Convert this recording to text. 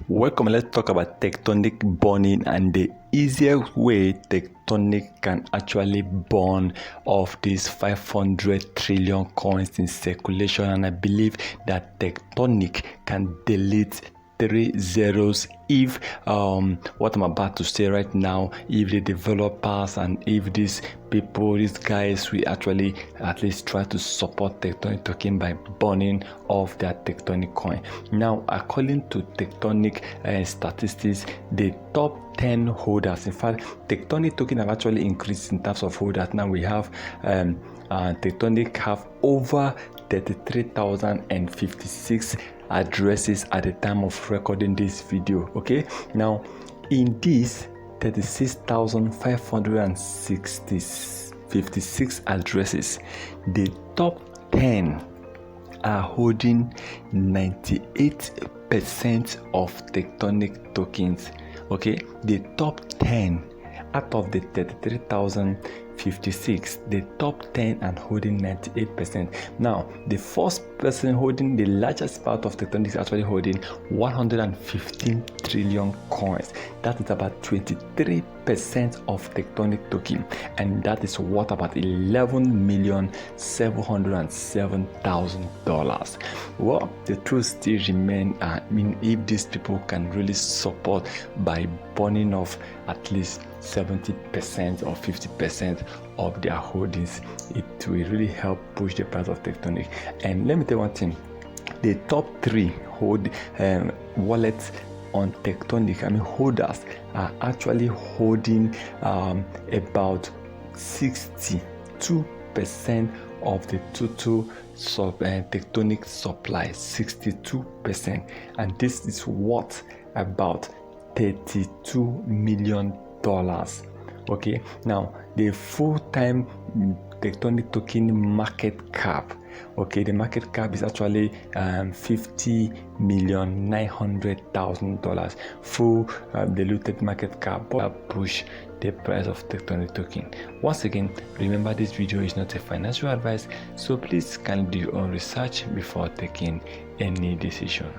Welcome. Let's talk about Tectonic burning and the easiest way Tectonic can actually burn off these 500 trillion coins in circulation. And I believe that Tectonic can delete 3 zeros if what I'm about to say right now, if the developers and if these people, these guys, we actually at least try to support Tectonic token by burning off their Tectonic coin. Now, according to Tectonic statistics, the top 10 holders, in fact, Tectonic token have actually increased in terms of holders. Now we have Tectonic have over 33,056 addresses at the time of recording this video. Okay, now in this 36,556 addresses, the top 10 are holding 98% of Tectonic tokens. Okay, the top 10 out of the 33,056, the top 10 are holding 98%. Now, the first person holding the largest part of Tectonic is actually holding 115 trillion coins. That is about 23% of Tectonic token, and that is worth about $11,707,000. Well, the truth still remains. If these people can really support by burning off at least 70% or 50% of their holdings, it will really help push the price of Tectonic. And let me tell you one thing: the top 3 wallets on Tectonic, holders are actually holding about 62% of the total Tectonic supply, 62%, and this is worth about $32 million. Okay, now the full-time Tectonic token market cap, okay, the market cap is actually $50,900,000. Full diluted market cap push the price of Tectonic token. Once again, remember, this video is not a financial advice, so please kindly do your own research before taking any decision.